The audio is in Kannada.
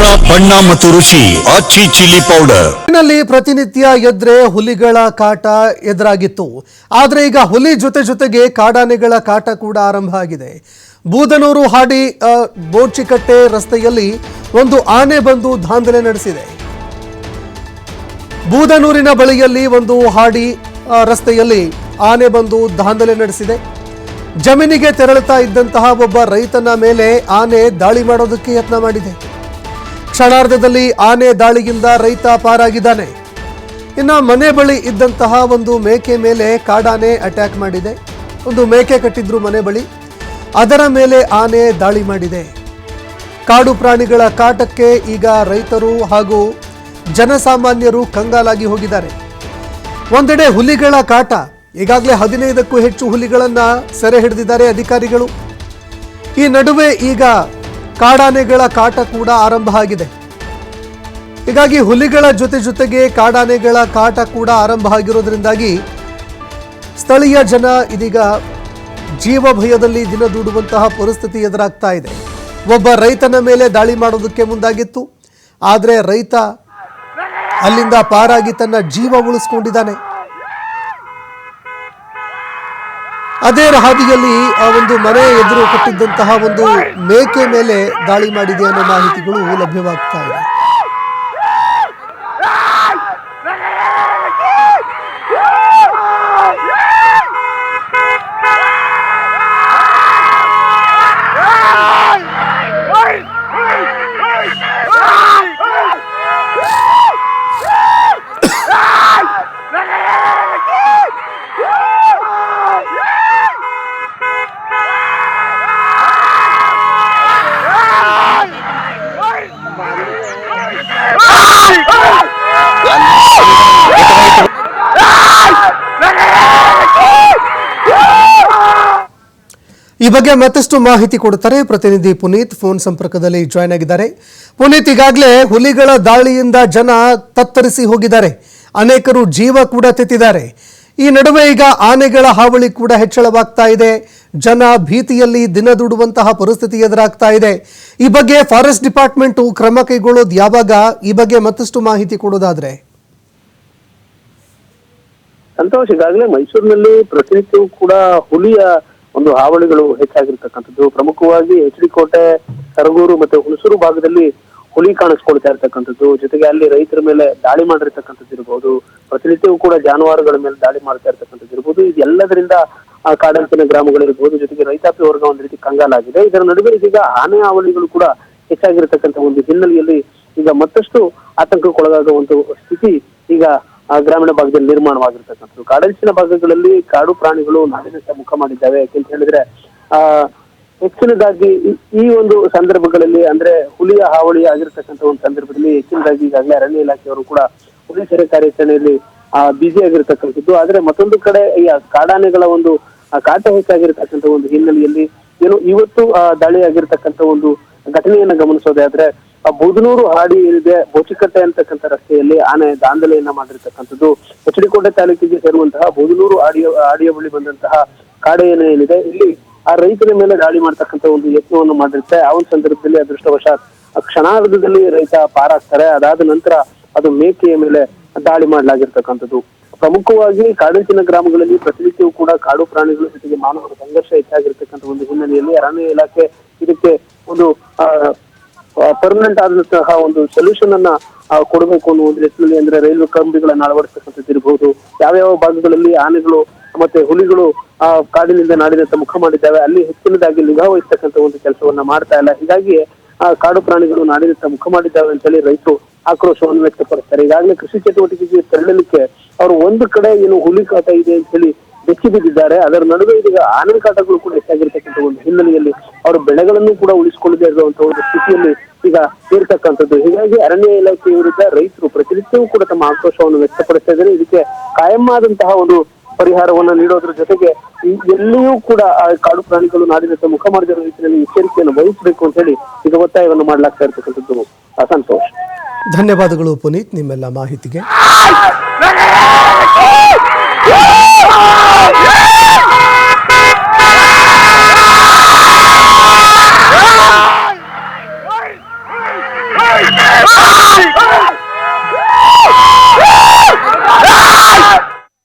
ಖಾರ ಬಣ್ಣ ಮತ್ತು ರುಚಿ ಆಚಿ ಚಿಲ್ಲಿ ಪೌಡರ್. ಪ್ರತಿನಿತ್ಯ ಎದ್ರೆ ಹುಲಿಗಳ ಕಾಟ ಎದುರಾಗಿತ್ತು. ಆದರೆ ಈಗ ಹುಲಿ ಜೊತೆಗೆ ಕಾಡಾನೆಗಳ ಕಾಟ ಕೂಡ ಆರಂಭ ಆಗಿದೆ. ಬೂದನೂರು ಹಾಡಿ ಬೋಚಿಕಟ್ಟೆ ರಸ್ತೆಯಲ್ಲಿ ಒಂದು ಆನೆ ಬಂದು ದಾಂಧಲೆ ನಡೆಸಿದೆ. ಬೂದನೂರಿನ ಬಳಿಯಲ್ಲಿ ಒಂದು ಹಾಡಿ ರಸ್ತೆಯಲ್ಲಿ ಆನೆ ಬಂದು ದಾಂಧಲೆ ನಡೆಸಿದೆ. ಜಮೀನಿಗೆ ತೆರಳುತ್ತಾ ಇದ್ದಂತಹ ಒಬ್ಬ ರೈತನ ಮೇಲೆ ಆನೆ ದಾಳಿ ಮಾಡೋದಕ್ಕೆ ಯತ್ನ ಮಾಡಿದೆ. ಕ್ಷಣಾರ್ಧದಲ್ಲಿ ಆನೆ ದಾಳಿಯಿಂದ ರೈತ ಪಾರಾಗಿದ್ದಾನೆ. ಇನ್ನು ಮನೆ ಬಳಿ ಇದ್ದಂತಹ ಒಂದು ಮೇಕೆ ಮೇಲೆ ಕಾಡಾನೆ ಅಟ್ಯಾಕ್ ಮಾಡಿದೆ. ಒಂದು ಮೇಕೆ ಕಟ್ಟಿದ್ರು ಮನೆ ಬಳಿ, ಅದರ ಮೇಲೆ ಆನೆ ದಾಳಿ ಮಾಡಿದೆ. ಕಾಡು ಪ್ರಾಣಿಗಳ ಕಾಟಕ್ಕೆ ಈಗ ರೈತರು ಹಾಗೂ ಜನಸಾಮಾನ್ಯರು ಕಂಗಾಲಾಗಿ ಹೋಗಿದ್ದಾರೆ. ಒಂದೆಡೆ ಹುಲಿಗಳ ಕಾಟ, ಈಗಾಗಲೇ 15ಕ್ಕೂ ಹೆಚ್ಚು ಹುಲಿಗಳನ್ನು ಸೆರೆ ಹಿಡಿದಿದ್ದಾರೆ ಅಧಿಕಾರಿಗಳು. ಈ ನಡುವೆ ಈಗ ಕಾಡಾನೆಗಳ ಕಾಟ ಕೂಡ ಆರಂಭ ಆಗಿದೆ. ಹೀಗಾಗಿ ಹುಲಿಗಳ ಜೊತೆಗೆ ಕಾಡಾನೆಗಳ ಕಾಟ ಕೂಡ ಆರಂಭ ಆಗಿರೋದ್ರಿಂದಾಗಿ ಸ್ಥಳೀಯ ಜನ ಇದೀಗ ಜೀವ ಭಯದಲ್ಲಿ ದಿನ ದೂಡುವಂತಹ ಪರಿಸ್ಥಿತಿ ಎದುರಾಗ್ತಾ ಇದೆ. ಒಬ್ಬ ರೈತನ ಮೇಲೆ ದಾಳಿ ಮಾಡೋದಕ್ಕೆ ಮುಂದಾಗಿತ್ತು, ಆದರೆ ರೈತ ಅಲ್ಲಿಂದ ಪಾರಾಗಿ ತನ್ನ ಜೀವ ಉಳಿಸ್ಕೊಂಡಿದ್ದಾನೆ. ಅದೇ ಹಾದಿಯಲ್ಲಿ ಆ ಒಂದು ಮನೆ ಎದುರು ಕಟ್ಟಿದ್ದಂತಹ ಒಂದು ಮೇಕೆ ಮೇಲೆ ದಾಳಿ ಮಾಡಿದೆ ಅನ್ನೋ ಮಾಹಿತಿಗಳು ಲಭ್ಯವಾಗ್ತಾ ಇದೆ. ಈ ಬಗ್ಗೆ ಮತ್ತಷ್ಟು ಮಾಹಿತಿ ಕೊಡುತ್ತಾರೆ ಪ್ರತಿನಿಧಿ ಪುನೀತ್. ಫೋನ್ ಸಂಪರ್ಕದಲ್ಲಿ ಜಾಯ್ನ್ ಆಗಿದ್ದಾರೆ. ಪುನೀತ್, ಈಗಾಗಲೇ ಹುಲಿಗಳ ದಾಳಿಯಿಂದ ಜನ ತತ್ತರಿಸಿ ಹೋಗಿದ್ದಾರೆ, ಅನೇಕರು ಜೀವ ಕೂಡ ತೆತ್ತಿದ್ದಾರೆ. ಈ ನಡುವೆ ಈಗ ಆನೆಗಳ ಹಾವಳಿ ಕೂಡ ಹೆಚ್ಚಳವಾಗ್ತಾ ಇದೆ. ಜನ ಭೀತಿಯಲ್ಲಿ ದಿನ ದೂಡುವಂತಹ ಪರಿಸ್ಥಿತಿ ಎದುರಾಗ್ತಾ ಇದೆ. ಈ ಬಗ್ಗೆ ಫಾರೆಸ್ಟ್ ಡಿಪಾರ್ಟ್ಮೆಂಟ್ ಕ್ರಮ ಕೈಗೊಳ್ಳೋದು ಯಾವಾಗ? ಈ ಬಗ್ಗೆ ಮತ್ತಷ್ಟು ಮಾಹಿತಿ ಕೊಡೋದಾದ್ರೆ. ಸಂತೋಷ್, ಈಗಾಗಲೇ ಮೈಸೂರಿನಲ್ಲಿ ಪ್ರತಿನಿತ್ಯವೂ ಕೂಡ ಹುಲಿಯ ಒಂದು ಹಾವಳಿಗಳು ಹೆಚ್ಚಾಗಿರ್ತಕ್ಕಂಥದ್ದು. ಪ್ರಮುಖವಾಗಿ HD ಕೋಟೆ, ಸರಗೂರು ಮತ್ತೆ ಹುಣಸೂರು ಭಾಗದಲ್ಲಿ ಹುಲಿ ಕಾಣಿಸ್ಕೊಳ್ತಾ ಇರ್ತಕ್ಕಂಥದ್ದು. ಜೊತೆಗೆ ಅಲ್ಲಿ ರೈತರ ಮೇಲೆ ದಾಳಿ ಮಾಡಿರ್ತಕ್ಕಂಥದ್ದು ಇರಬಹುದು, ಪ್ರತಿನಿತ್ಯವೂ ಕೂಡ ಜಾನುವಾರುಗಳ ಮೇಲೆ ದಾಳಿ ಮಾಡ್ತಾ ಇರ್ತಕ್ಕಂಥದ್ದು ಇರಬಹುದು. ಇದೆಲ್ಲದರಿಂದ ಕಾಡಂಚಿನ ಗ್ರಾಮಗಳಿರ್ಬಹುದು, ಜೊತೆಗೆ ರೈತಾಪಿ ವರ್ಗ ಒಂದು ರೀತಿ ಕಂಗಾಲಾಗಿದೆ. ಇದರ ನಡುವೆ ಇದೀಗ ಆನೆ ಹಾವಳಿಗಳು ಕೂಡ ಹೆಚ್ಚಾಗಿರ್ತಕ್ಕಂಥ ಒಂದು ಹಿನ್ನೆಲೆಯಲ್ಲಿ ಈಗ ಮತ್ತಷ್ಟು ಆತಂಕಕ್ಕೊಳಗಾಗುವಂತ ಸ್ಥಿತಿ ಈಗ ಗ್ರಾಮೀಣ ಭಾಗದಲ್ಲಿ ನಿರ್ಮಾಣವಾಗಿರ್ತಕ್ಕಂಥದ್ದು. ಕಾಡಂಚಿನ ಭಾಗಗಳಲ್ಲಿ ಕಾಡು ಪ್ರಾಣಿಗಳು ನಾಡಿನತ್ತ ಮುಖ ಮಾಡಿದ್ದಾವೆ. ಯಾಕೆಂತ ಹೇಳಿದ್ರೆ ಹೆಚ್ಚಿನದಾಗಿ ಈ ಒಂದು ಸಂದರ್ಭಗಳಲ್ಲಿ, ಅಂದ್ರೆ ಹುಲಿಯ ಹಾವಳಿ ಆಗಿರ್ತಕ್ಕಂಥ ಒಂದು ಸಂದರ್ಭದಲ್ಲಿ ಹೆಚ್ಚಿನದಾಗಿ ಈಗಾಗಲೇ ಅರಣ್ಯ ಇಲಾಖೆಯವರು ಕೂಡ ಹುಲಿ ಸೆರೆ ಕಾರ್ಯಾಚರಣೆಯಲ್ಲಿ ಬ್ಯುಸಿ ಆಗಿರ್ತಕ್ಕಂಥದ್ದು. ಆದ್ರೆ ಮತ್ತೊಂದು ಕಡೆ ಈ ಕಾಡಾನೆಗಳ ಒಂದು ಕಾಟ ಹೆಚ್ಚಾಗಿರ್ತಕ್ಕಂಥ ಒಂದು ಹಿನ್ನೆಲೆಯಲ್ಲಿ ಏನು ಇವತ್ತು ದಾಳಿ ಆಗಿರ್ತಕ್ಕಂಥ ಒಂದು ಘಟನೆಯನ್ನ ಗಮನಿಸೋದೇ ಆದ್ರೆ, ಬೂದನೂರು ಹಾಡಿ ಏನಿದೆ, ಬೋಚಿಕಟ್ಟೆ ಅಂತಕ್ಕಂಥ ರಸ್ತೆಯಲ್ಲಿ ಆನೆ ದಾಂಧಲೆಯನ್ನ ಮಾಡಿರ್ತಕ್ಕಂಥದ್ದು. HD ಕೋಟೆ ತಾಲೂಕಿಗೆ ಸೇರುವಂತಹ ಬೂದನೂರು ಹಾಡಿಯ ಬಳಿ ಬಂದಂತಹ ಕಾಡಾನೆ ಏನಿದೆ, ಇಲ್ಲಿ ಆ ರೈತರ ಮೇಲೆ ದಾಳಿ ಮಾಡ್ತಕ್ಕಂಥ ಒಂದು ಯತ್ನವನ್ನು ಮಾಡಿರುತ್ತೆ. ಆ ಒಂದು ಸಂದರ್ಭದಲ್ಲಿ ಅದೃಷ್ಟವಶಾತ್ ಕ್ಷಣಾರ್ಧದಲ್ಲಿ ರೈತ ಪಾರಾಗ್ತಾರೆ. ಅದಾದ ನಂತರ ಅದು ಮೇಕೆಯ ಮೇಲೆ ದಾಳಿ ಮಾಡಲಾಗಿರ್ತಕ್ಕಂಥದ್ದು. ಪ್ರಮುಖವಾಗಿ ಕಾಡಂಚಿನ ಗ್ರಾಮಗಳಲ್ಲಿ ಪ್ರತಿನಿತ್ಯವೂ ಕೂಡ ಕಾಡು ಪ್ರಾಣಿಗಳ ಜೊತೆಗೆ ಮಾನವರ ಸಂಘರ್ಷ ಹೆಚ್ಚಾಗಿರ್ತಕ್ಕಂಥ ಒಂದು ಹಿನ್ನೆಲೆಯಲ್ಲಿ ಅರಣ್ಯ ಇಲಾಖೆ ಇದಕ್ಕೆ ಒಂದು ಪರ್ಮನೆಂಟ್ ಆದಂತಹ ಒಂದು ಸೊಲ್ಯೂಷನ್ ಅನ್ನ ಕೊಡಬೇಕು ಅನ್ನೋ ಒಂದು ನಿಟ್ಟಿನಲ್ಲಿ, ಅಂದ್ರೆ ರೈಲ್ವೆ ಕಂಬಿಗಳನ್ನ ಅಳವಡಿಸ್ತಕ್ಕಂಥದ್ದು ಇರಬಹುದು. ಯಾವ್ಯಾವ ಭಾಗಗಳಲ್ಲಿ ಆನೆಗಳು ಮತ್ತೆ ಹುಲಿಗಳು ಕಾಡಿನಿಂದ ನಾಡಿನತ್ತ ಮುಖ ಮಾಡಿದ್ದಾವೆ, ಅಲ್ಲಿ ಹೆಚ್ಚಿನದಾಗಿ ನಿಗಾ ವಹಿಸ್ತಕ್ಕಂಥ ಒಂದು ಕೆಲಸವನ್ನ ಮಾಡ್ತಾ ಇಲ್ಲ. ಹೀಗಾಗಿ ಕಾಡು ಪ್ರಾಣಿಗಳು ನಾಡಿನತ್ತ ಮುಖ ಮಾಡಿದ್ದಾವೆ ಅಂತ ಹೇಳಿ ರೈತರು ಆಕ್ರೋಶವನ್ನು ವ್ಯಕ್ತಪಡಿಸ್ತಾರೆ. ಈಗಾಗಲೇ ಕೃಷಿ ಚಟುವಟಿಕೆಗೆ ತೆರಳಲಿಕ್ಕೆ ಅವರು ಒಂದು ಕಡೆ ಏನು ಹುಲಿ ಕಾಟ ಇದೆ ಅಂತ ಹೇಳಿ ಬೆಚ್ಚಿ ಬಿದ್ದಿದ್ದಾರೆ. ಅದರ ನಡುವೆ ಇದೀಗ ಆನೆ ಕಾಟಗಳು ಕೂಡ ಹೆಚ್ಚಾಗಿರ್ತಕ್ಕಂಥ ಒಂದು ಹಿನ್ನೆಲೆಯಲ್ಲಿ ಅವರು ಬೆಳೆಗಳನ್ನು ಕೂಡ ಉಳಿಸಿಕೊಳ್ಳದೆ ಇರುವಂತಹ ಒಂದು ಸ್ಥಿತಿಯಲ್ಲಿ ಈಗ ಇರ್ತಕ್ಕಂಥದ್ದು. ಹೀಗಾಗಿ ಅರಣ್ಯ ಇಲಾಖೆ ವಿರುದ್ಧ ರೈತರು ಪ್ರತಿನಿತ್ಯವೂ ಕೂಡ ತಮ್ಮ ಆಕ್ರೋಶವನ್ನು ವ್ಯಕ್ತಪಡಿಸ್ತಾ ಇದ್ದಾರೆ. ಇದಕ್ಕೆ ಕಾಯಂ ಆದಂತಹ ಒಂದು ಪರಿಹಾರವನ್ನು ನೀಡೋದ್ರ ಜೊತೆಗೆ ಎಲ್ಲಿಯೂ ಕೂಡ ಕಾಡು ಪ್ರಾಣಿಗಳು ನಾಡಿನತ್ತ ಮುಖ ಮಾಡಿದ ರೀತಿಯಲ್ಲಿ ಎಚ್ಚರಿಕೆಯನ್ನು ವಹಿಸಬೇಕು ಅಂತ ಹೇಳಿ ಈಗ ಒತ್ತಾಯವನ್ನು ಮಾಡಲಾಗ್ತಾ ಇರ್ತಕ್ಕಂಥದ್ದು. ಸಂತೋಷ್, ಧನ್ಯವಾದಗಳು ಪುನೀತ್ ನಿಮ್ಮೆಲ್ಲ ಮಾಹಿತಿಗೆ. Hey! ಆ!